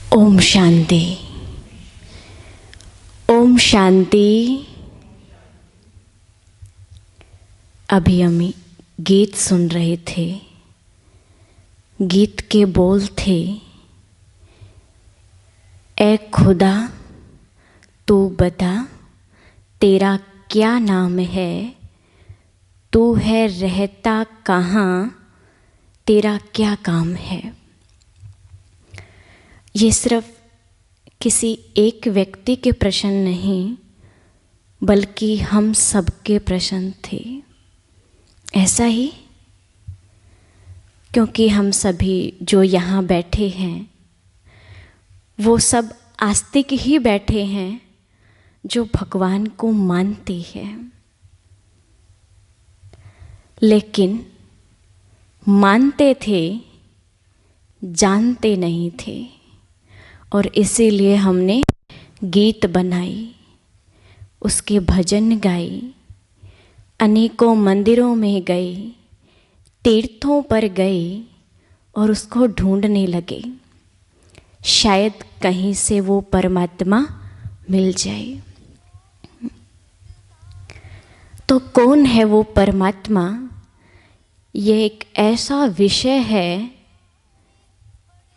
ओम शांति। ओम शांति। अभी हम गीत सुन रहे थे। गीत के बोल थे, ऐ खुदा तू बता तेरा क्या नाम है, तू है रहता कहाँ, तेरा क्या काम है। ये सिर्फ किसी एक व्यक्ति के प्रश्न नहीं, बल्कि हम सबके प्रश्न थे। ऐसा ही क्योंकि हम सभी जो यहाँ बैठे हैं वो सब आस्तिक ही बैठे हैं जो भगवान को मानते हैं, लेकिन मानते थे, जानते नहीं थे। और इसीलिए हमने गीत बनाई, उसके भजन गाई, अनेकों मंदिरों में गए, तीर्थों पर गए और उसको ढूंढने लगे, शायद कहीं से वो परमात्मा मिल जाए। तो कौन है वो परमात्मा? ये एक ऐसा विषय है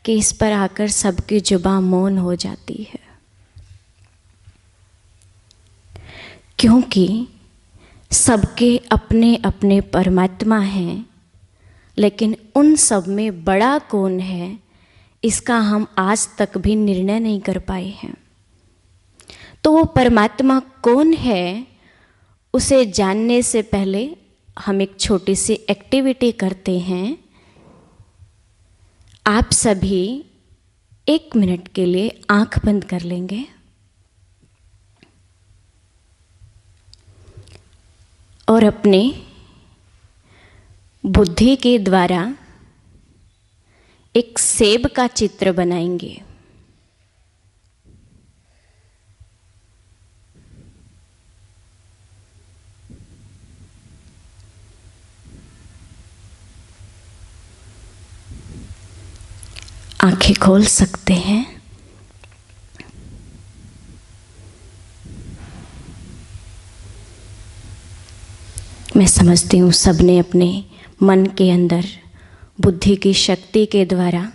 कि इस पर आकर सबकी जुबां मौन हो जाती है, क्योंकि सबके अपने अपने परमात्मा हैं, लेकिन उन सब में बड़ा कौन है इसका हम आज तक भी निर्णय नहीं कर पाए हैं। तो वो परमात्मा कौन है, उसे जानने से पहले हम एक छोटी सी एक्टिविटी करते हैं। आप सभी 1 मिनट के लिए आंख बंद कर लेंगे और अपने बुद्धि के द्वारा एक सेब का चित्र बनाएंगे। आंखें खोल सकते हैं। मैं समझती हूँ सबने अपने मन के अंदर बुद्धि की शक्ति के द्वारा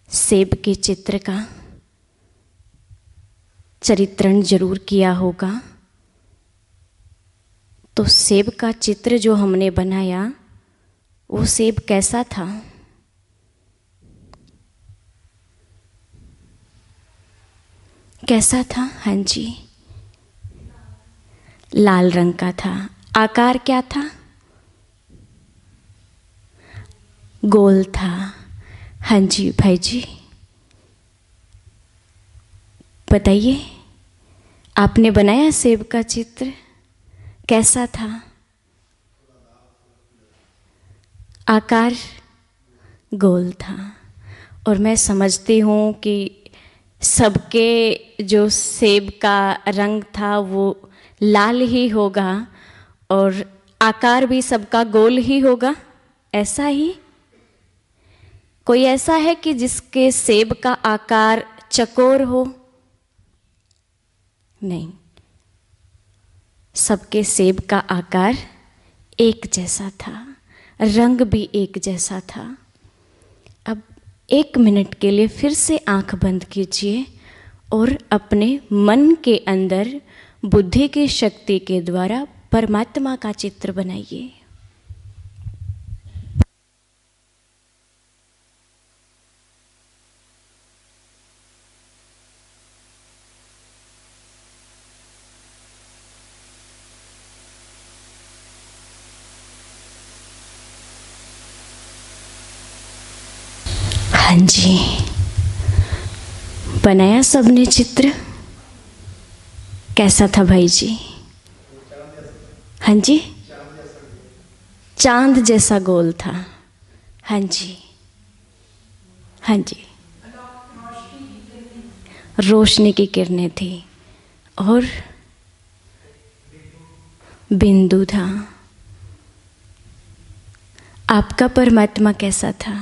सेब के चित्र का चित्रण जरूर किया होगा। तो सेब का चित्र जो हमने बनाया वो सेब कैसा था? कैसा था? हाँ जी, लाल रंग का था। आकार क्या था? गोल था। हाँ जी भाई जी, बताइए, आपने बनाया सेब का चित्र, कैसा था? आकार गोल था। और मैं समझती हूँ कि सबके जो सेब का रंग था वो लाल ही होगा और आकार भी सबका गोल ही होगा। ऐसा ही कोई ऐसा है कि जिसके सेब का आकार चकोर हो? नहीं, सबके सेब का आकार एक जैसा था, रंग भी एक जैसा था। अब 1 मिनट के लिए फिर से आंख बंद कीजिए और अपने मन के अंदर बुद्धि की शक्ति के द्वारा परमात्मा का चित्र बनाइए। हाँ जी, बनाया सबने चित्र? कैसा था भाई जी? हाँ जी, चांद जैसा गोल था। हाँ जी, हाँ जी, रोशनी की किरणें थी और बिंदु था। आपका परमात्मा कैसा था?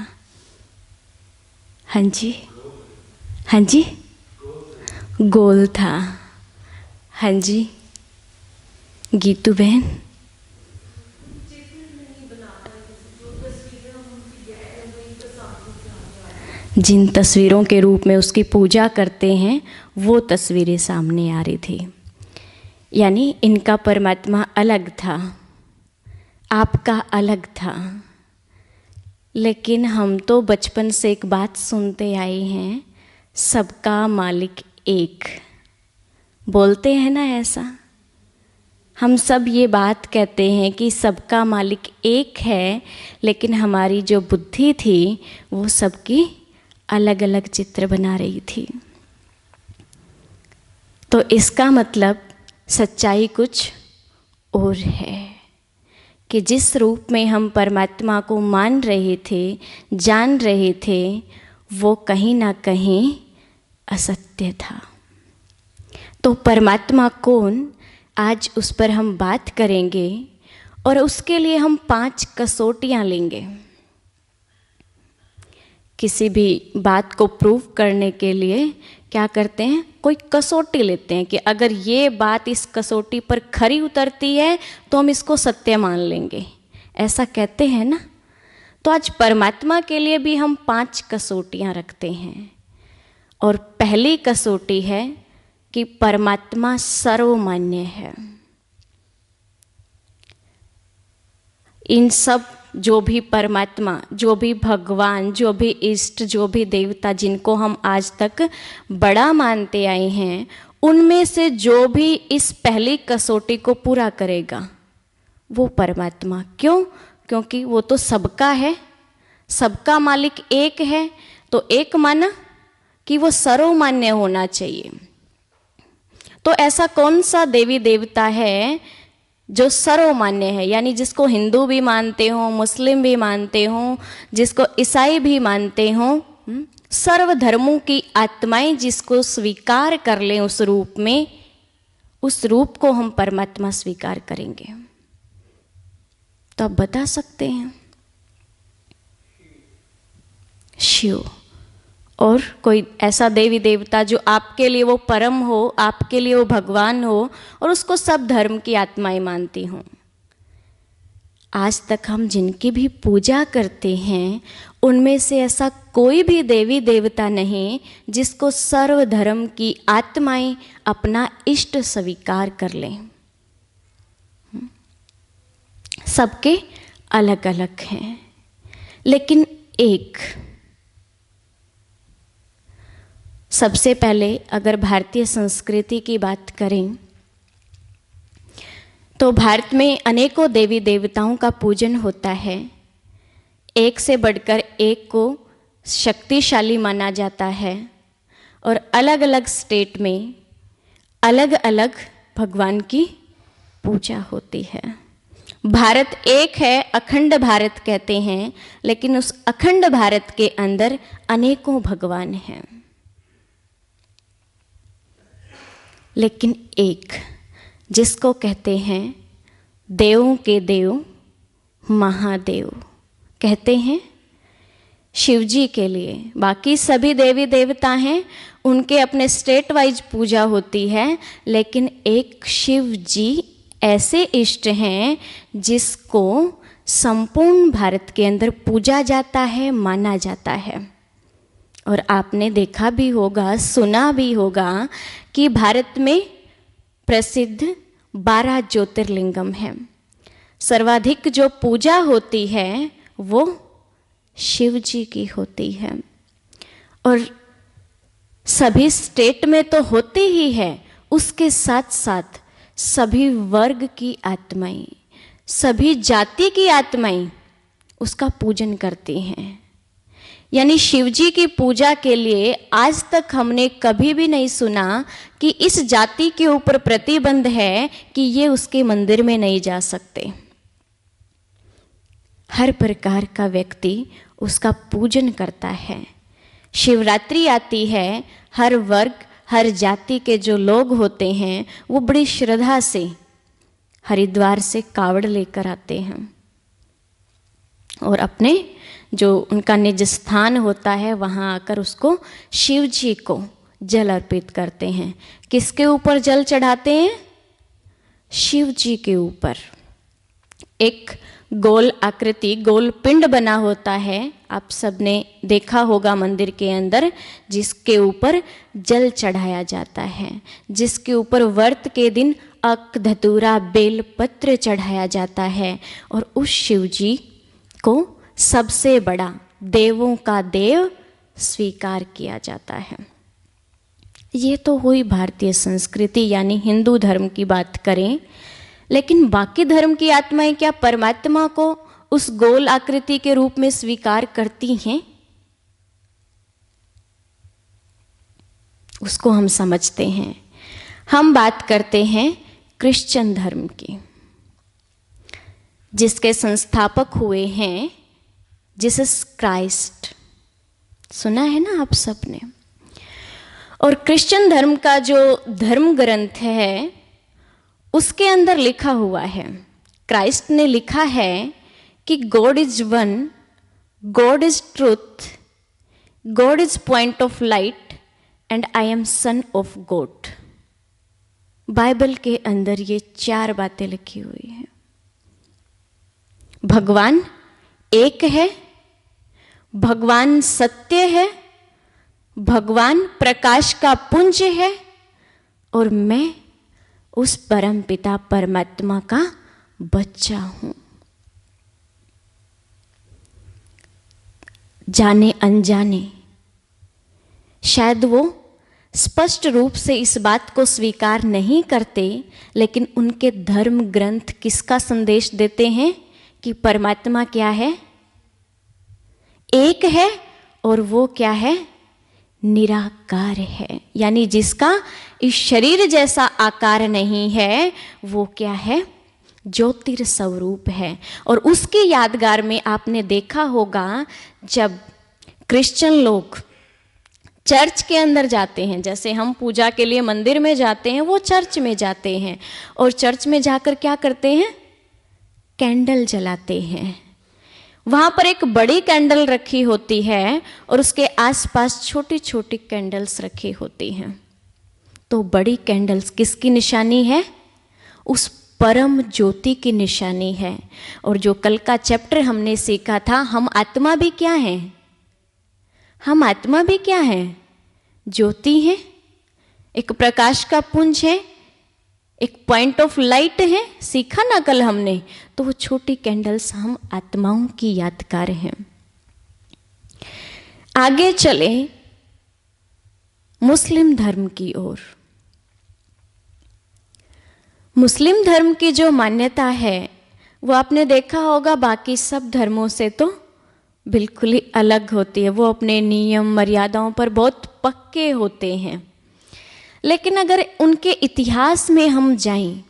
हाँ जी, हाँ जी, गोल था। हाँ जी गीतू बहन, जिन तस्वीरों के रूप में उसकी पूजा करते हैं वो तस्वीरें सामने आ रही थी। यानी इनका परमात्मा अलग था, आपका अलग था। लेकिन हम तो बचपन से एक बात सुनते आए हैं, सबका मालिक एक। बोलते हैं ना ऐसा, हम सब ये बात कहते हैं कि सबका मालिक एक है, लेकिन हमारी जो बुद्धि थी वो सबकी अलग अलग चित्र बना रही थी। तो इसका मतलब सच्चाई कुछ और है कि जिस रूप में हम परमात्मा को मान रहे थे, जान रहे थे, वो कहीं ना कहीं असत्य था। तो परमात्मा कौन, आज उस पर हम बात करेंगे और उसके लिए हम 5 कसौटियाँ लेंगे। किसी भी बात को प्रूव करने के लिए क्या करते हैं, कोई कसौटी लेते हैं कि अगर ये बात इस कसौटी पर खरी उतरती है तो हम इसको सत्य मान लेंगे, ऐसा कहते हैं ना। तो आज परमात्मा के लिए भी हम 5 कसौटियाँ रखते हैं। और पहली कसौटी है कि परमात्मा सर्वमान्य है। इन सब जो भी परमात्मा, जो भी भगवान, जो भी इष्ट, जो भी देवता जिनको हम आज तक बड़ा मानते आए हैं, उनमें से जो भी इस पहली कसौटी को पूरा करेगा वो परमात्मा। क्यों? क्योंकि वो तो सबका है, सबका मालिक एक है। तो एक माना कि वो सर्वमान्य होना चाहिए। तो ऐसा कौन सा देवी देवता है जो सर्वमान्य है, यानी जिसको हिंदू भी मानते हो, मुस्लिम भी मानते हो, जिसको ईसाई भी मानते हो, सर्व धर्मों की आत्माएं जिसको स्वीकार कर लें उस रूप में, उस रूप को हम परमात्मा स्वीकार करेंगे। तो आप बता सकते हैं शिव। और कोई ऐसा देवी देवता जो आपके लिए वो परम हो, आपके लिए वो भगवान हो और उसको सब धर्म की आत्माएं मानती हों। आज तक हम जिनकी भी पूजा करते हैं उनमें से ऐसा कोई भी देवी देवता नहीं जिसको सर्व धर्म की आत्माएं अपना इष्ट स्वीकार कर लें। सबके अलग अलग हैं, लेकिन एक। सबसे पहले अगर भारतीय संस्कृति की बात करें तो भारत में अनेकों देवी देवताओं का पूजन होता है। एक से बढ़कर एक को शक्तिशाली माना जाता है और अलग अलग स्टेट में अलग अलग भगवान की पूजा होती है। भारत एक है, अखंड भारत कहते हैं, लेकिन उस अखंड भारत के अंदर अनेकों भगवान हैं। लेकिन एक जिसको कहते हैं देवों के देव महादेव, कहते हैं शिव जी के लिए। बाकी सभी देवी देवता हैं, उनके अपने स्टेट वाइज पूजा होती है, लेकिन एक शिव जी ऐसे इष्ट हैं जिसको संपूर्ण भारत के अंदर पूजा जाता है, माना जाता है। और आपने देखा भी होगा, सुना भी होगा कि भारत में प्रसिद्ध 12 ज्योतिर्लिंगम हैं। सर्वाधिक जो पूजा होती है वो शिव जी की होती है। और सभी स्टेट में तो होती ही है, उसके साथ साथ सभी वर्ग की आत्माएं, सभी जाति की आत्माएं उसका पूजन करती हैं। यानी शिवजी की पूजा के लिए आज तक हमने कभी भी नहीं सुना कि इस जाति के ऊपर प्रतिबंध है कि ये उसके मंदिर में नहीं जा सकते। हर प्रकार का व्यक्ति उसका पूजन करता है। शिवरात्रि आती है, हर वर्ग, हर जाति के जो लोग होते हैं वो बड़ी श्रद्धा से हरिद्वार से कावड़ लेकर आते हैं और अपने जो उनका निज स्थान होता है, वहाँ आकर उसको शिव जी को जल अर्पित करते हैं। किसके ऊपर जल चढ़ाते हैं? शिव जी के ऊपर। एक गोल आकृति, गोल पिंड बना होता है, आप सबने देखा होगा मंदिर के अंदर, जिसके ऊपर जल चढ़ाया जाता है, जिसके ऊपर व्रत के दिन अक, धतूरा, बेल पत्र चढ़ाया जाता है। और उस शिव जी को सबसे बड़ा, देवों का देव स्वीकार किया जाता है। ये तो हुई भारतीय संस्कृति यानी हिंदू धर्म की बात करें, लेकिन बाकी धर्म की आत्माएं क्या परमात्मा को उस गोल आकृति के रूप में स्वीकार करती हैं? उसको हम समझते हैं। हम बात करते हैं क्रिश्चियन धर्म की, जिसके संस्थापक हुए हैं जीसस क्राइस्ट। सुना है ना आप सबने? और क्रिश्चियन धर्म का जो धर्म ग्रंथ है उसके अंदर लिखा हुआ है, क्राइस्ट ने लिखा है कि God is one, God is truth, God is point of light and I am son of God. Bible के अंदर ये 4 बातें लिखी हुई हैं। भगवान एक है, भगवान सत्य है, भगवान प्रकाश का पुंज है, और मैं उस परम पिता परमात्मा का बच्चा हूं। जाने अनजाने शायद वो स्पष्ट रूप से इस बात को स्वीकार नहीं करते, लेकिन उनके धर्म ग्रंथ किसका संदेश देते हैं कि परमात्मा क्या है? एक है, और वो क्या है? निराकार है, यानी जिसका इस शरीर जैसा आकार नहीं है, वो क्या है? ज्योतिर्स्वरूप है। और उसकी यादगार में आपने देखा होगा, जब क्रिश्चियन लोग चर्च के अंदर जाते हैं, जैसे हम पूजा के लिए मंदिर में जाते हैं, वो चर्च में जाते हैं, और चर्च में जाकर क्या करते हैं? कैंडल जलाते हैं। वहाँ पर एक बड़ी कैंडल रखी होती है और उसके आसपास छोटी छोटी कैंडल्स रखी होती हैं। तो बड़ी कैंडल्स किसकी निशानी है? उस परम ज्योति की निशानी है। और जो कल का चैप्टर हमने सीखा था, हम आत्मा भी क्या हैं? हम आत्मा भी क्या हैं? ज्योति है, एक प्रकाश का पुंज है, एक पॉइंट ऑफ लाइट है। सीखा ना कल हमने? तो वो छोटी कैंडल्स हम आत्माओं की यादगार हैं। आगे चले मुस्लिम धर्म की ओर। मुस्लिम धर्म की जो मान्यता है वो आपने देखा होगा बाकी सब धर्मों से तो बिल्कुल ही अलग होती है। वो अपने नियम मर्यादाओं पर बहुत पक्के होते हैं। लेकिन अगर उनके इतिहास में हम जाएं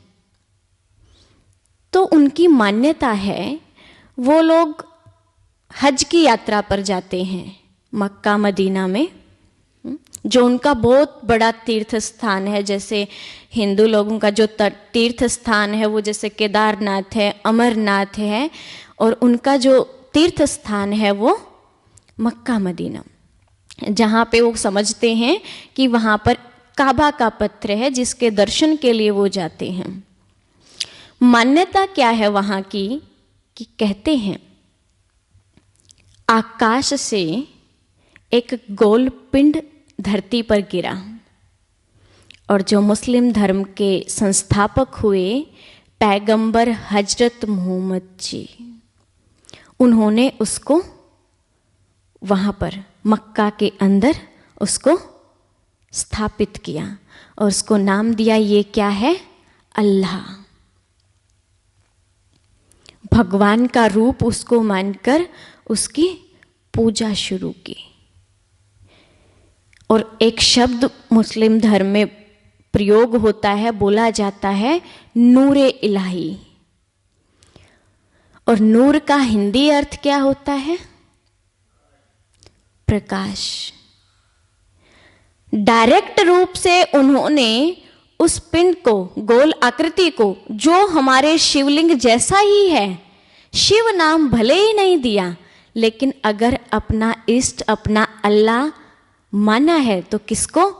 तो उनकी मान्यता है, वो लोग हज की यात्रा पर जाते हैं मक्का मदीना में, जो उनका बहुत बड़ा तीर्थ स्थान है। जैसे हिंदू लोगों का जो तीर्थ स्थान है वो जैसे केदारनाथ है, अमरनाथ है, और उनका जो तीर्थ स्थान है वो मक्का मदीना, जहाँ पे वो समझते हैं कि वहाँ पर काबा का पत्थर है जिसके दर्शन के लिए वो जाते हैं। मान्यता क्या है वहाँ की कि कहते हैं आकाश से एक गोल पिंड धरती पर गिरा, और जो मुस्लिम धर्म के संस्थापक हुए पैगंबर हजरत मोहम्मद जी, उन्होंने उसको वहाँ पर मक्का के अंदर उसको स्थापित किया और उसको नाम दिया, ये क्या है? अल्लाह। भगवान का रूप उसको मानकर उसकी पूजा शुरू की। और एक शब्द मुस्लिम धर्म में प्रयोग होता है, बोला जाता है नूरे इलाही। और नूर का हिंदी अर्थ क्या होता है? प्रकाश। डायरेक्ट रूप से उन्होंने उस पिंड को, गोल आकृति को, जो हमारे शिवलिंग जैसा ही है, शिव नाम भले ही नहीं दिया, लेकिन अगर अपना इष्ट, अपना अल्लाह माना है तो किसको?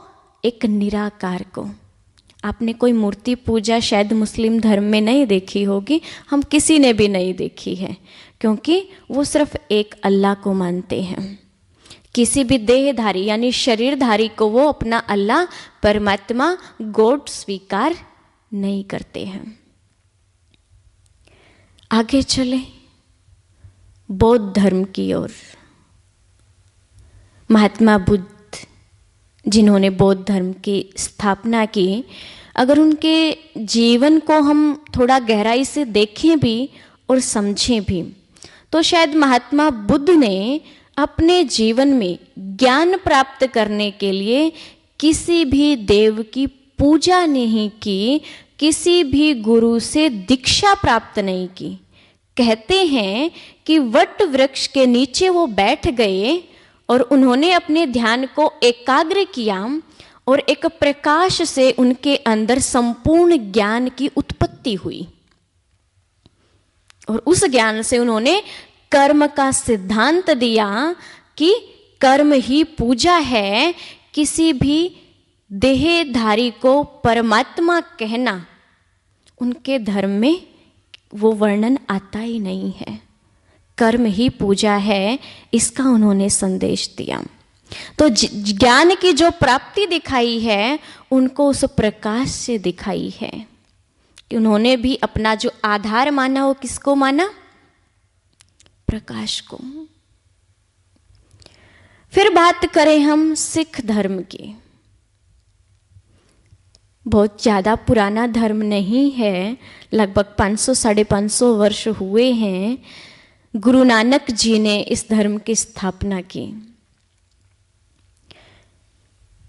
एक निराकार को। आपने कोई मूर्ति पूजा शायद मुस्लिम धर्म में नहीं देखी होगी, हम किसी ने भी नहीं देखी है, क्योंकि वो सिर्फ एक अल्लाह को मानते हैं। किसी भी देहधारी यानी शरीरधारी को वो अपना अल्लाह, परमात्मा, गॉड स्वीकार नहीं करते हैं। आगे चले बौद्ध धर्म की ओर। महात्मा बुद्ध जिन्होंने बौद्ध धर्म की स्थापना की, अगर उनके जीवन को हम थोड़ा गहराई से देखें भी और समझें भी, तो शायद महात्मा बुद्ध ने अपने जीवन में ज्ञान प्राप्त करने के लिए किसी भी देव की पूजा नहीं की, किसी भी गुरु से दीक्षा प्राप्त नहीं की। कहते हैं कि वट वृक्ष के नीचे वो बैठ गए और उन्होंने अपने ध्यान को एकाग्र किया और एक प्रकाश से उनके अंदर संपूर्ण ज्ञान की उत्पत्ति हुई। और उस ज्ञान से उन्होंने कर्म का सिद्धांत दिया कि कर्म ही पूजा है। किसी भी देहधारी को परमात्मा कहना उनके धर्म में वो वर्णन आता ही नहीं है। कर्म ही पूजा है, इसका उन्होंने संदेश दिया। तो ज्ञान की जो प्राप्ति दिखाई है उनको उस प्रकाश से दिखाई है कि उन्होंने भी अपना जो आधार माना वो किसको माना? प्रकाश को। फिर बात करें हम सिख धर्म की। बहुत ज़्यादा पुराना धर्म नहीं है, लगभग 500-550 वर्ष हुए हैं गुरु नानक जी ने इस धर्म की स्थापना की।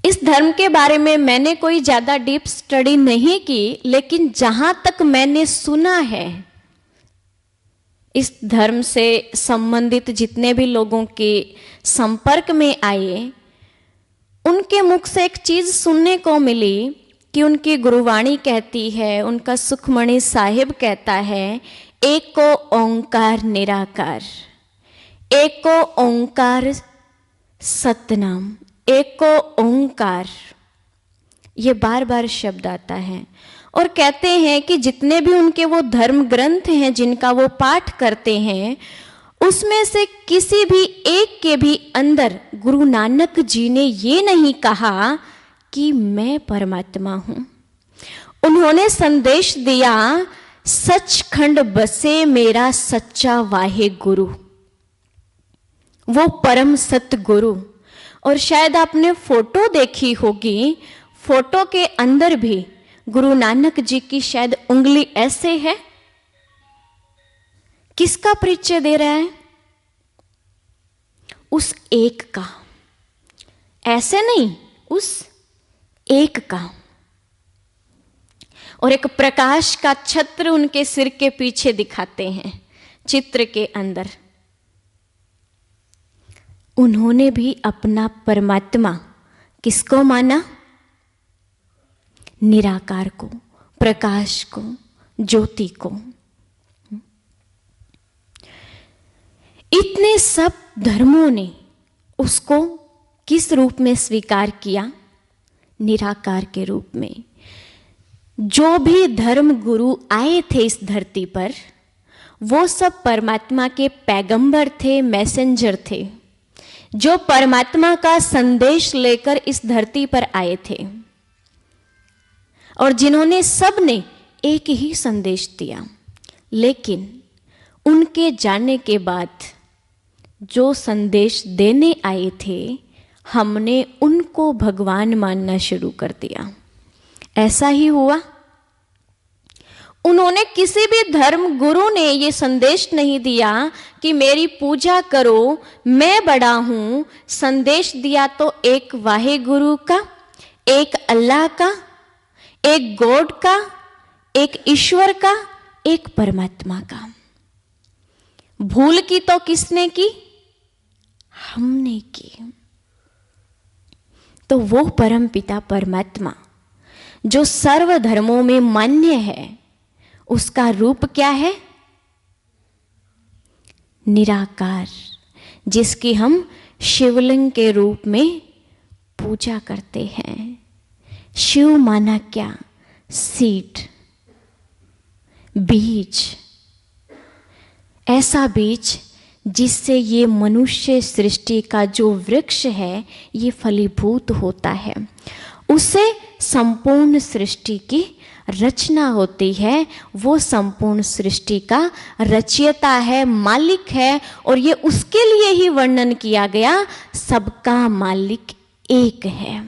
इस धर्म के बारे में मैंने कोई ज़्यादा डीप स्टडी नहीं की, लेकिन जहाँ तक मैंने सुना है, इस धर्म से संबंधित जितने भी लोगों के संपर्क में आए, उनके मुख से एक चीज़ सुनने को मिली कि उनकी गुरुवाणी कहती है, उनका सुखमणि साहिब कहता है, एको ओंकार निराकार, एको ओंकार सतनाम, एको ओंकार, ये बार बार शब्द आता है। और कहते हैं कि जितने भी उनके वो धर्म ग्रंथ हैं जिनका वो पाठ करते हैं, उसमें से किसी भी एक के भी अंदर गुरु नानक जी ने ये नहीं कहा कि मैं परमात्मा हूं। उन्होंने संदेश दिया, सचखंड बसे मेरा सच्चा वाहे गुरु, वो परम सत गुरु। और शायद आपने फोटो देखी होगी, फोटो के अंदर भी गुरु नानक जी की शायद उंगली ऐसे है। किसका परिचय दे रहा है? उस एक का, ऐसे नहीं, उस एक का। और एक प्रकाश का छत्र उनके सिर के पीछे दिखाते हैं चित्र के अंदर। उन्होंने भी अपना परमात्मा किसको माना? निराकार को, प्रकाश को, ज्योति को। इतने सब धर्मों ने उसको किस रूप में स्वीकार किया? निराकार के रूप में। जो भी धर्म गुरु आए थे इस धरती पर, वो सब परमात्मा के पैगंबर थे, मैसेंजर थे, जो परमात्मा का संदेश लेकर इस धरती पर आए थे, और जिन्होंने सब ने एक ही संदेश दिया। लेकिन उनके जाने के बाद जो संदेश देने आए थे, हमने उनको भगवान मानना शुरू कर दिया। ऐसा ही हुआ। उन्होंने किसी भी धर्म गुरु ने ये संदेश नहीं दिया कि मेरी पूजा करो, मैं बड़ा हूं। संदेश दिया तो एक वाहे गुरु का, एक अल्लाह का, एक गॉड का, एक ईश्वर का, एक परमात्मा का। भूल की तो किसने की? हमने की। तो वो परम पिता परमात्मा जो सर्व धर्मों में मान्य है, उसका रूप क्या है? निराकार, जिसकी हम शिवलिंग के रूप में पूजा करते हैं। शिव माना क्या? सीड, बीज, ऐसा बीज जिससे ये मनुष्य सृष्टि का जो वृक्ष है ये फलीभूत होता है, उससे संपूर्ण सृष्टि की रचना होती है। वो संपूर्ण सृष्टि का रचयिता है, मालिक है, और ये उसके लिए ही वर्णन किया गया, सबका मालिक एक है।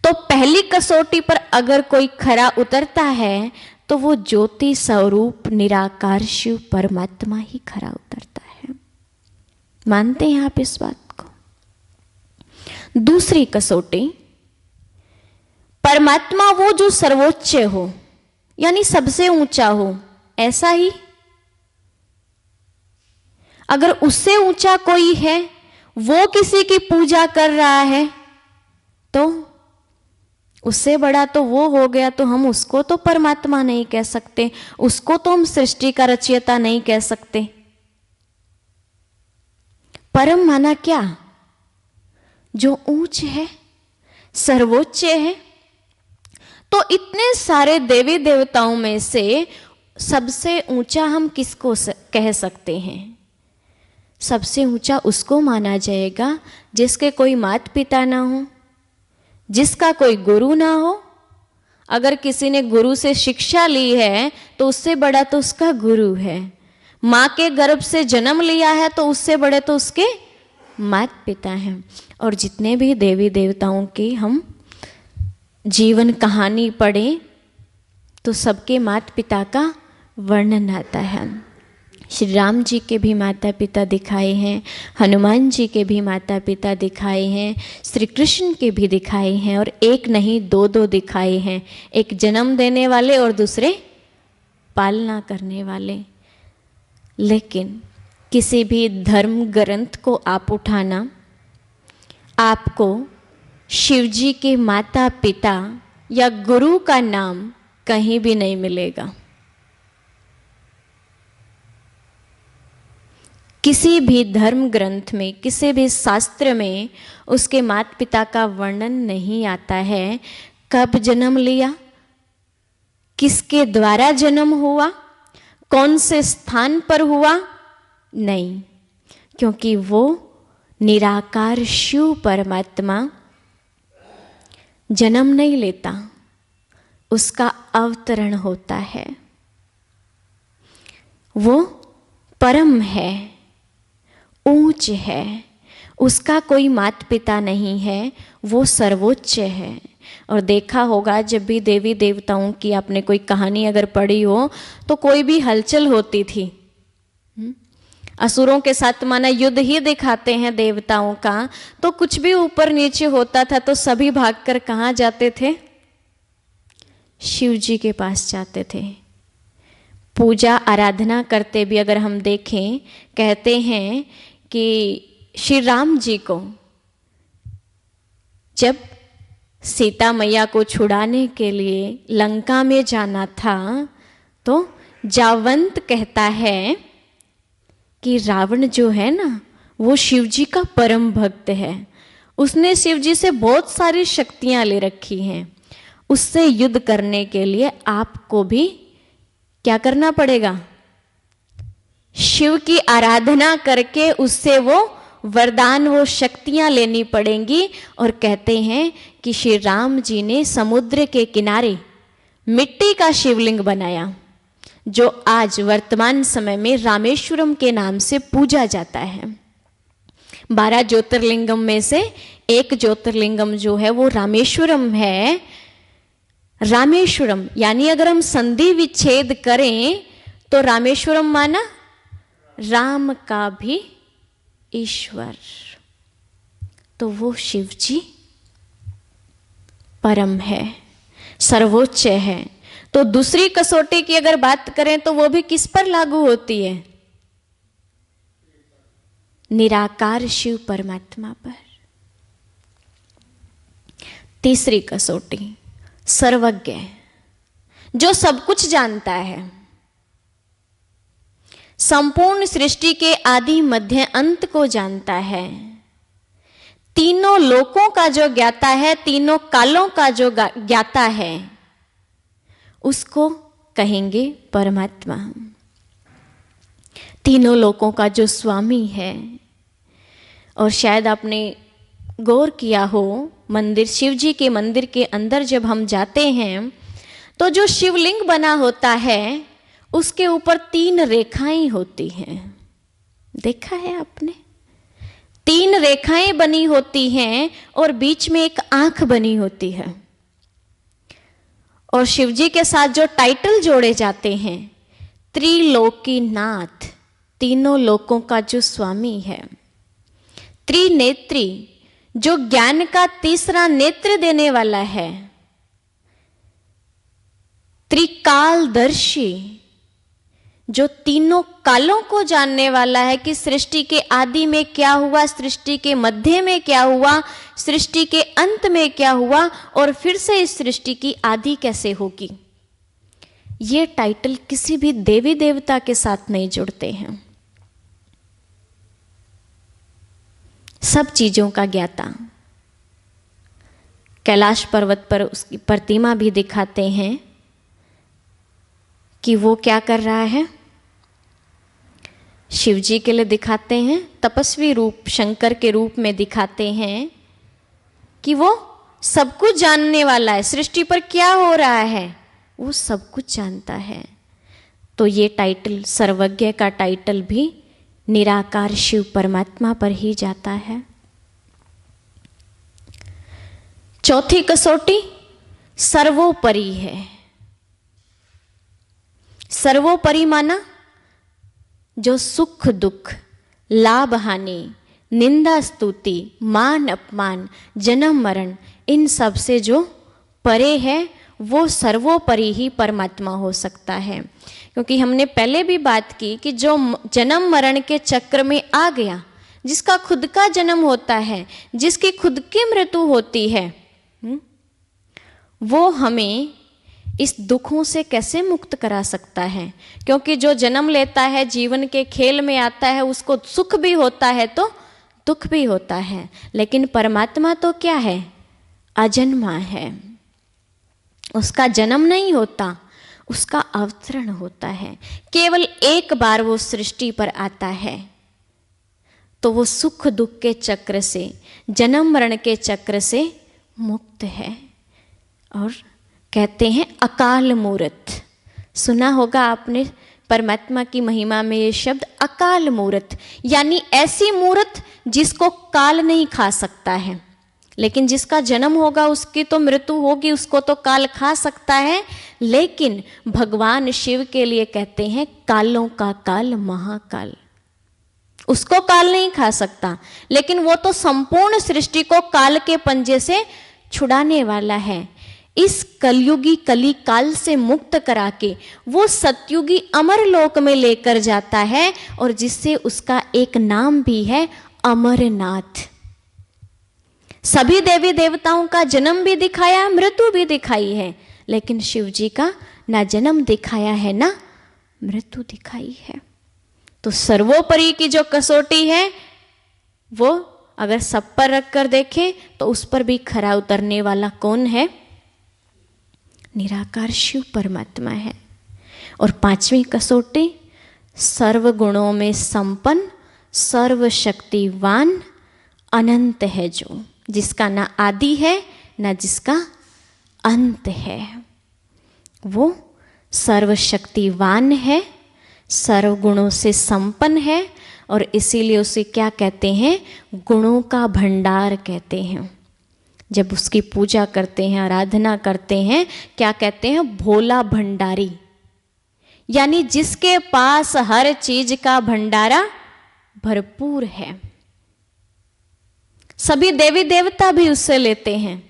तो पहली कसौटी पर अगर कोई खरा उतरता है तो वो ज्योति स्वरूप निराकार शिव परमात्मा ही खरा उतरता है। मानते हैं आप इस बात को? दूसरी कसौटी, परमात्मा वो जो सर्वोच्च हो, यानी सबसे ऊंचा हो, ऐसा ही। अगर उससे ऊंचा कोई है, वो किसी की पूजा कर रहा है, तो उससे बड़ा तो वो हो गया, तो हम उसको तो परमात्मा नहीं कह सकते, उसको तो हम सृष्टि का रचयिता नहीं कह सकते। परम माना क्या? जो ऊंच है, सर्वोच्च है। तो इतने सारे देवी देवताओं में से सबसे ऊंचा हम किसको कह सकते हैं? सबसे ऊंचा उसको माना जाएगा जिसके कोई माता पिता ना हो, जिसका कोई गुरु ना हो। अगर किसी ने गुरु से शिक्षा ली है तो उससे बड़ा तो उसका गुरु है। माँ के गर्भ से जन्म लिया है तो उससे बड़े तो उसके माता पिता हैं। और जितने भी देवी देवताओं की हम जीवन कहानी पढ़ें तो सबके माता पिता का वर्णन आता है। श्री राम जी के भी माता पिता दिखाए हैं, हनुमान जी के भी माता पिता दिखाए हैं, श्री कृष्ण के भी दिखाए हैं, और एक नहीं दो दो दिखाए हैं। एक जन्म देने वाले और दूसरे पालना करने वाले। लेकिन किसी भी धर्म ग्रंथ को आप उठाना, आपको शिवजी के माता पिता या गुरु का नाम कहीं भी नहीं मिलेगा। किसी भी धर्म ग्रंथ में, किसी भी शास्त्र में उसके माता पिता का वर्णन नहीं आता है। कब जन्म लिया, किसके द्वारा जन्म हुआ, कौन से स्थान पर हुआ, नहीं। क्योंकि वो निराकार शिव परमात्मा जन्म नहीं लेता, उसका अवतरण होता है। वो परम है, ऊंच है, उसका कोई माता पिता नहीं है, वो सर्वोच्च है। और देखा होगा जब भी देवी देवताओं की आपने कोई कहानी अगर पढ़ी हो तो कोई भी हलचल होती थी, असुरों के साथ माना युद्ध ही दिखाते हैं देवताओं का, तो कुछ भी ऊपर नीचे होता था तो सभी भागकर कहाँ जाते थे? शिव जी के पास जाते थे। पूजा आराधना करते भी अगर हम देखें, कहते हैं कि श्री राम जी को जब सीता मैया को छुड़ाने के लिए लंका में जाना था तो जावंत कहता है कि रावण जो है ना वो शिव जी का परम भक्त है, उसने शिव जी से बहुत सारी शक्तियां ले रखी हैं, उससे युद्ध करने के लिए आपको भी क्या करना पड़ेगा? शिव की आराधना करके उससे वो वरदान, वो शक्तियां लेनी पड़ेंगी। और कहते हैं कि श्री राम जी ने समुद्र के किनारे मिट्टी का शिवलिंग बनाया, जो आज वर्तमान समय में रामेश्वरम के नाम से पूजा जाता है। 12 ज्योतिर्लिंगम में से एक ज्योतिर्लिंगम जो है वो रामेश्वरम है। रामेश्वरम यानी अगर हम संधि विच्छेद करें तो रामेश्वरम माना राम का भी ईश्वर। तो वो शिव जी परम है, सर्वोच्च है। तो दूसरी कसौटी की अगर बात करें तो वो भी किस पर लागू होती है? निराकार शिव परमात्मा पर। तीसरी कसौटी सर्वज्ञ, जो सब कुछ जानता है। संपूर्ण सृष्टि के आदि मध्य अंत को जानता है, तीनों लोकों का जो ज्ञाता है, तीनों कालों का जो ज्ञाता है, उसको कहेंगे परमात्मा। तीनों लोकों का जो स्वामी है। और शायद आपने गौर किया हो, मंदिर, शिव जी के मंदिर के अंदर जब हम जाते हैं तो जो शिवलिंग बना होता है उसके ऊपर 3 रेखाएं होती हैं। देखा है आपने? 3 रेखाएं बनी होती हैं और बीच में एक आंख बनी होती है। और शिव जी के साथ जो टाइटल जोड़े जाते हैं, त्रिलोकीनाथ, तीनों लोकों का जो स्वामी है। त्रिनेत्री, जो ज्ञान का तीसरा नेत्र देने वाला है। त्रिकालदर्शी, जो तीनों कालों को जानने वाला है कि सृष्टि के आदि में क्या हुआ, सृष्टि के मध्य में क्या हुआ, सृष्टि के अंत में क्या हुआ और फिर से इस सृष्टि की आदि कैसे होगी। ये टाइटल किसी भी देवी देवता के साथ नहीं जुड़ते हैं। सब चीजों का ज्ञाता। कैलाश पर्वत पर उसकी प्रतिमा भी दिखाते हैं कि वो क्या कर रहा है। शिव जी के लिए दिखाते हैं, तपस्वी रूप शंकर के रूप में दिखाते हैं कि वो सब कुछ जानने वाला है, सृष्टि पर क्या हो रहा है वो सब कुछ जानता है। तो ये टाइटल, सर्वज्ञ का टाइटल भी निराकार शिव परमात्मा पर ही जाता है। चौथी कसौटी सर्वोपरि है। सर्वोपरि माना जो सुख दुख, लाभ हानि, निंदा स्तुति, मान अपमान, जन्म मरण, इन सब से जो परे है वो सर्वोपरि ही परमात्मा हो सकता है। क्योंकि हमने पहले भी बात की कि जो जन्म मरण के चक्र में आ गया, जिसका खुद का जन्म होता है, जिसकी खुद की मृत्यु होती है, वो हमें इस दुखों से कैसे मुक्त करा सकता है। क्योंकि जो जन्म लेता है, जीवन के खेल में आता है, उसको सुख भी होता है तो दुख भी होता है। लेकिन परमात्मा तो क्या है? अजन्मा है। उसका जन्म नहीं होता, उसका अवतरण होता है। केवल एक बार वो सृष्टि पर आता है तो वो सुख दुख के चक्र से, जन्म मरण के चक्र से मुक्त है। और कहते हैं अकाल मूर्त। सुना होगा आपने परमात्मा की महिमा में ये शब्द अकाल मूर्त, यानी ऐसी मूर्त जिसको काल नहीं खा सकता है। लेकिन जिसका जन्म होगा उसकी तो मृत्यु होगी, उसको तो काल खा सकता है। लेकिन भगवान शिव के लिए कहते हैं कालों का काल महाकाल, उसको काल नहीं खा सकता। लेकिन वो तो संपूर्ण सृष्टि को काल के पंजे से छुड़ाने वाला है। इस कलयुगी कली काल से मुक्त करा के वो सतयुगी अमर लोक में लेकर जाता है, और जिससे उसका एक नाम भी है अमरनाथ। सभी देवी देवताओं का जन्म भी दिखाया, मृत्यु भी दिखाई है, लेकिन शिव जी का ना जन्म दिखाया है ना मृत्यु दिखाई है। तो सर्वोपरि की जो कसौटी है वो अगर सब पर रख कर देखें तो उस पर भी खरा उतरने वाला कौन है? निराकार शिव परमात्मा है। और 5वीं कसौटी सर्व गुणों में संपन्न, सर्वशक्तिवान, अनंत है, जो जिसका ना आदि है ना जिसका अंत है। वो सर्वशक्तिवान है, सर्व गुणों से संपन्न है, और इसीलिए उसे क्या कहते हैं? गुणों का भंडार कहते हैं। जब उसकी पूजा करते हैं, आराधना करते हैं, क्या कहते हैं? भोला भंडारी, यानी जिसके पास हर चीज का भंडारा भरपूर है। सभी देवी देवता भी उससे लेते हैं।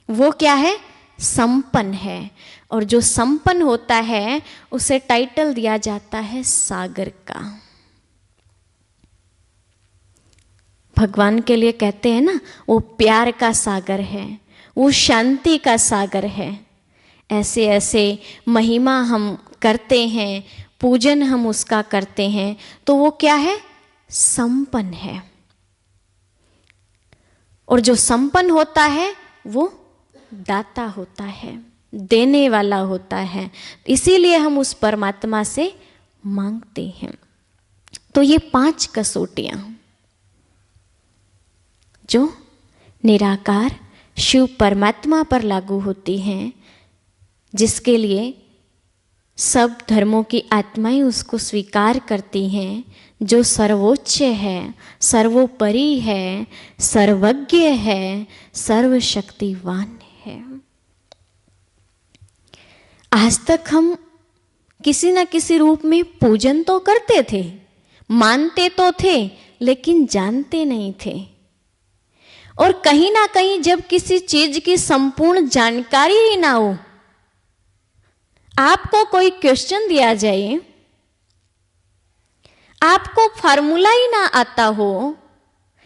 वो क्या है? संपन्न है। और जो संपन्न होता है उसे टाइटल दिया जाता है सागर का। भगवान के लिए कहते हैं ना, वो प्यार का सागर है, वो शांति का सागर है। ऐसे ऐसे महिमा हम करते हैं, पूजन हम उसका करते हैं, तो वो क्या है? संपन्न है। और जो संपन्न होता है वो दाता होता है, देने वाला होता है। इसीलिए हम उस परमात्मा से मांगते हैं। तो ये 5 कसौटियां जो निराकार शिव परमात्मा पर लागू होती हैं, जिसके लिए सब धर्मों की आत्माएं उसको स्वीकार करती हैं, जो सर्वोच्च है, सर्वोपरि है, सर्वज्ञ है, सर्वशक्तिवान है। आज तक हम किसी न किसी रूप में पूजन तो करते थे, मानते तो थे, लेकिन जानते नहीं थे। और कहीं ना कहीं जब किसी चीज की संपूर्ण जानकारी ही ना हो, आपको कोई क्वेश्चन दिया जाए, आपको फार्मूला ही ना आता हो,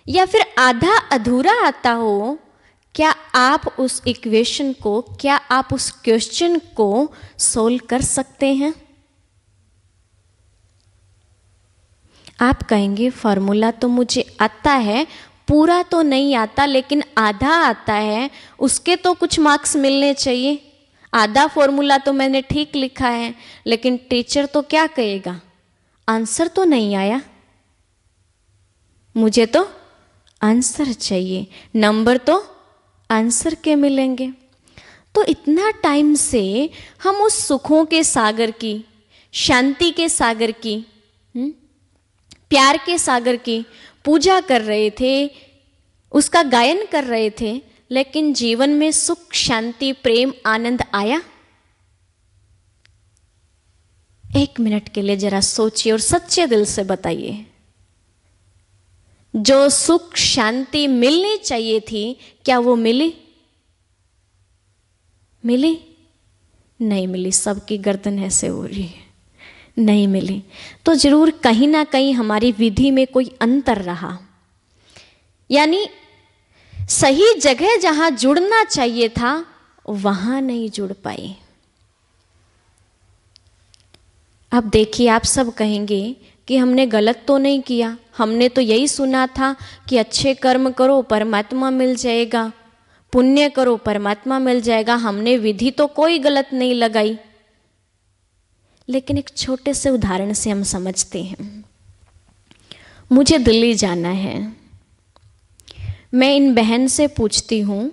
या फिर आधा अधूरा आता हो, क्या आप उस इक्वेशन को, क्या आप उस क्वेश्चन को सोल्व कर सकते हैं? आप कहेंगे फार्मूला तो मुझे आता है, पूरा तो नहीं आता, लेकिन आधा आता है, उसके तो कुछ मार्क्स मिलने चाहिए। आधा फॉर्मूला तो मैंने ठीक लिखा है, लेकिन टीचर तो क्या कहेगा? आंसर तो नहीं आया, मुझे तो आंसर चाहिए, नंबर तो आंसर के मिलेंगे। तो इतना टाइम से हम उस सुखों के सागर की, शांति के सागर की, प्यार के सागर की पूजा कर रहे थे, उसका गायन कर रहे थे, लेकिन जीवन में सुख, शांति, प्रेम, आनंद आया? 1 मिनट के लिए जरा सोचिए और सच्चे दिल से बताइए, जो सुख शांति मिलनी चाहिए थी, क्या वो मिली? मिली? नहीं मिली। सबकी गर्दन ऐसे हो रही है, नहीं मिली। तो जरूर कहीं ना कहीं हमारी विधि में कोई अंतर रहा, यानी सही जगह जहां जुड़ना चाहिए था वहां नहीं जुड़ पाए। अब देखिए, आप सब कहेंगे कि हमने गलत तो नहीं किया, हमने तो यही सुना था कि अच्छे कर्म करो परमात्मा मिल जाएगा, पुण्य करो परमात्मा मिल जाएगा, हमने विधि तो कोई गलत नहीं लगाई। लेकिन एक छोटे से उदाहरण से हम समझते हैं। मुझे दिल्ली जाना है, मैं इन बहन से पूछती हूँ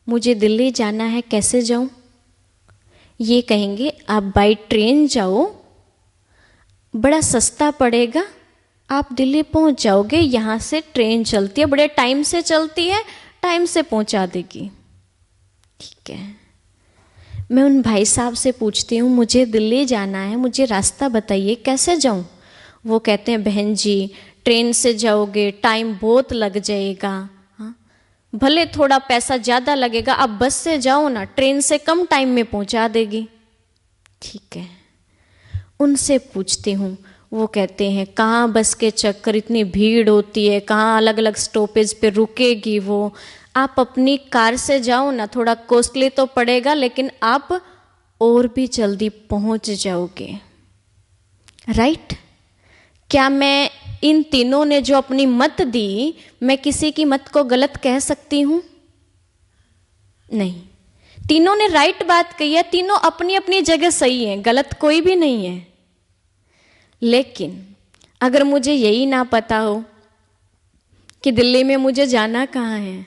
मुझे दिल्ली जाना है, कैसे जाऊँ? ये कहेंगे आप बाई ट्रेन जाओ, बड़ा सस्ता पड़ेगा, आप दिल्ली पहुँच जाओगे, यहाँ से ट्रेन चलती है, बड़े टाइम से चलती है, टाइम से पहुँचा देगी। ठीक है, मैं उन भाई साहब से पूछती हूँ मुझे दिल्ली जाना है, मुझे रास्ता बताइए, कैसे जाऊँ? वो कहते हैं बहन जी ट्रेन से जाओगे टाइम बहुत लग जाएगा, हाँ भले थोड़ा पैसा ज़्यादा लगेगा, आप बस से जाओ ना, ट्रेन से कम टाइम में पहुँचा देगी। ठीक है, उनसे पूछती हूँ, वो कहते हैं कहाँ बस के चक्कर, इतनी भीड़ होती है, कहाँ अलग अलग स्टॉपेज पे रुकेगी वो, आप अपनी कार से जाओ ना, थोड़ा कॉस्टली तो पड़ेगा लेकिन आप और भी जल्दी पहुँच जाओगे। राइट? क्या मैं इन तीनों ने जो अपनी मत दी, मैं किसी की मत को गलत कह सकती हूँ? नहीं, तीनों ने राइट बात कही है, तीनों अपनी अपनी जगह सही है, गलत कोई भी नहीं है। लेकिन अगर मुझे यही ना पता हो कि दिल्ली में मुझे जाना कहाँ है,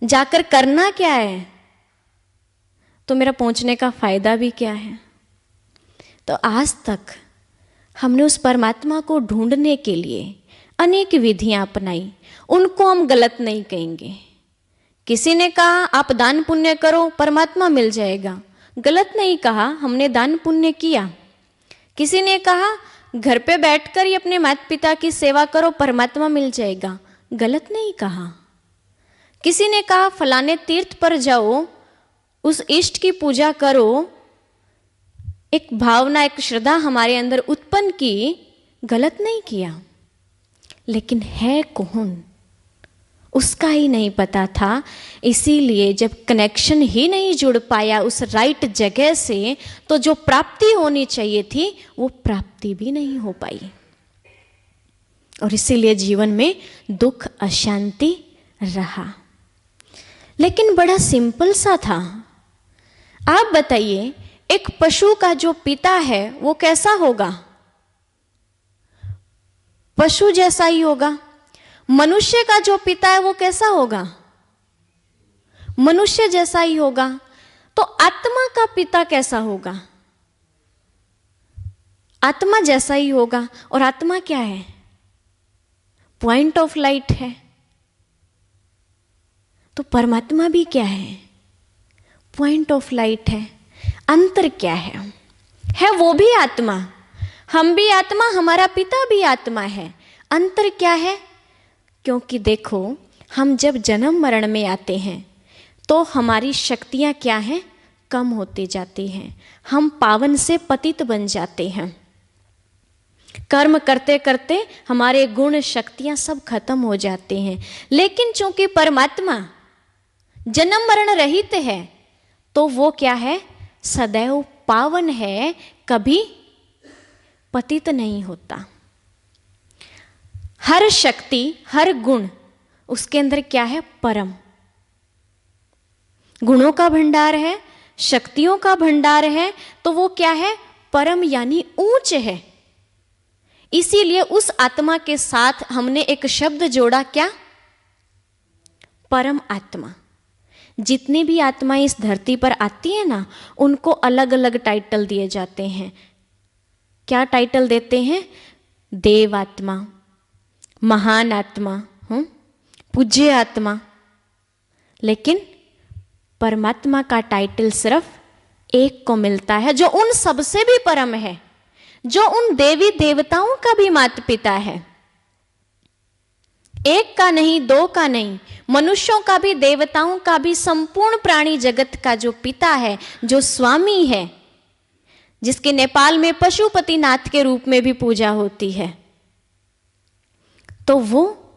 जाकर करना क्या है, तो मेरा पहुंचने का फायदा भी क्या है? तो आज तक हमने उस परमात्मा को ढूंढने के लिए अनेक विधियां अपनाई, उनको हम गलत नहीं कहेंगे। किसी ने कहा आप दान पुण्य करो परमात्मा मिल जाएगा, गलत नहीं कहा, हमने दान पुण्य किया। किसी ने कहा घर पे बैठकर ही अपने माता पिता की सेवा करो परमात्मा मिल जाएगा, गलत नहीं कहा। किसी ने कहा फलाने तीर्थ पर जाओ, उस इष्ट की पूजा करो, एक भावना, एक श्रद्धा हमारे अंदर उत्पन्न की, गलत नहीं किया। लेकिन है कौन उसका ही नहीं पता था। इसीलिए जब कनेक्शन ही नहीं जुड़ पाया उस राइट जगह से, तो जो प्राप्ति होनी चाहिए थी वो प्राप्ति भी नहीं हो पाई, और इसीलिए जीवन में दुख अशांति रहा। लेकिन बड़ा सिंपल सा था। आप बताइए, एक पशु का जो पिता है वो कैसा होगा? पशु जैसा ही होगा। मनुष्य का जो पिता है वो कैसा होगा? मनुष्य जैसा ही होगा। तो आत्मा का पिता कैसा होगा? आत्मा जैसा ही होगा। और आत्मा क्या है? पॉइंट ऑफ लाइट है। तो परमात्मा भी क्या है? पॉइंट ऑफ लाइट है। अंतर क्या है वो भी आत्मा, हम भी आत्मा, हमारा पिता भी आत्मा है। अंतर क्या है? क्योंकि देखो, हम जब जन्म मरण में आते हैं तो हमारी शक्तियां क्या हैं? कम होती जाती हैं। हम पावन से पतित बन जाते हैं। कर्म करते करते हमारे गुण शक्तियां सब खत्म हो जाते हैं। लेकिन चूंकि परमात्मा जन्म मरण रहित है, तो वो क्या है? सदैव पावन है, कभी पतित नहीं होता। हर शक्ति, हर गुण उसके अंदर क्या है? परम। गुणों का भंडार है, शक्तियों का भंडार है, तो वो क्या है? परम, यानी ऊंच है। इसीलिए उस आत्मा के साथ हमने एक शब्द जोड़ा, क्या? परम आत्मा। जितनी भी आत्माएं इस धरती पर आती है ना, उनको अलग अलग टाइटल दिए जाते हैं। क्या टाइटल देते हैं? देव आत्मा, महान आत्मा, पूज्य आत्मा। लेकिन परमात्मा का टाइटल सिर्फ एक को मिलता है, जो उन सबसे भी परम है, जो उन देवी देवताओं का भी माता पिता है। एक का नहीं, दो का नहीं, मनुष्यों का भी, देवताओं का भी, संपूर्ण प्राणी जगत का जो पिता है, जो स्वामी है, जिसके नेपाल में पशुपतिनाथ के रूप में भी पूजा होती है, तो वो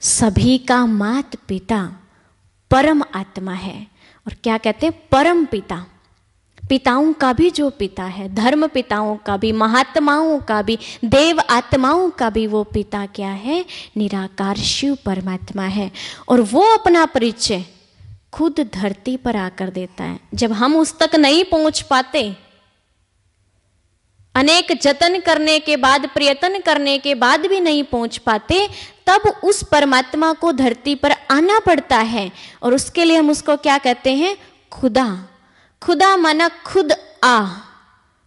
सभी का माता पिता परम आत्मा है। और क्या कहते हैं? परम पिता। पिताओं का भी जो पिता है, धर्म पिताओं का भी, महात्माओं का भी, देव आत्माओं का भी वो पिता क्या है? निराकार शिव परमात्मा है। और वो अपना परिचय खुद धरती पर आकर देता है। जब हम उस तक नहीं पहुंच पाते, अनेक जतन करने के बाद, प्रयत्न करने के बाद भी नहीं पहुंच पाते, तब उस परमात्मा को धरती पर आना पड़ता है। और उसके लिए हम उसको क्या कहते हैं? खुदा। खुदा माना खुद आ,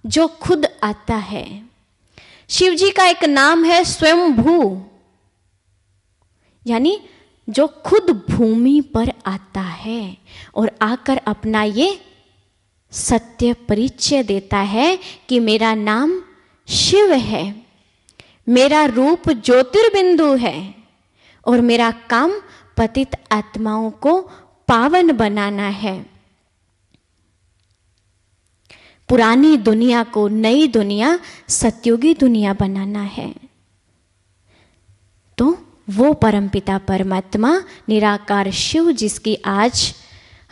जो खुद आता है। शिव जी का एक नाम है स्वयंभू, यानी जो खुद भूमि पर आता है और आकर अपना ये सत्य परिचय देता है कि मेरा नाम शिव है, मेरा रूप ज्योतिर्बिंदु है, और मेरा काम पतित आत्माओं को पावन बनाना है। पुरानी दुनिया को नई दुनिया, सतयुगी दुनिया बनाना है। तो वो परमपिता परमात्मा निराकार शिव, जिसकी आज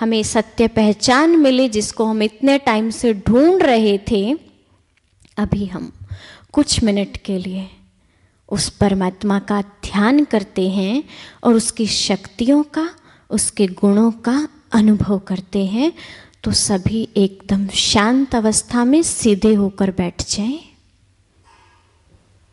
हमें सत्य पहचान मिली, जिसको हम इतने टाइम से ढूंढ रहे थे, अभी हम कुछ मिनट के लिए उस परमात्मा का ध्यान करते हैं और उसकी शक्तियों का, उसके गुणों का अनुभव करते हैं। तो सभी एकदम शांत अवस्था में सीधे होकर बैठ जाएं।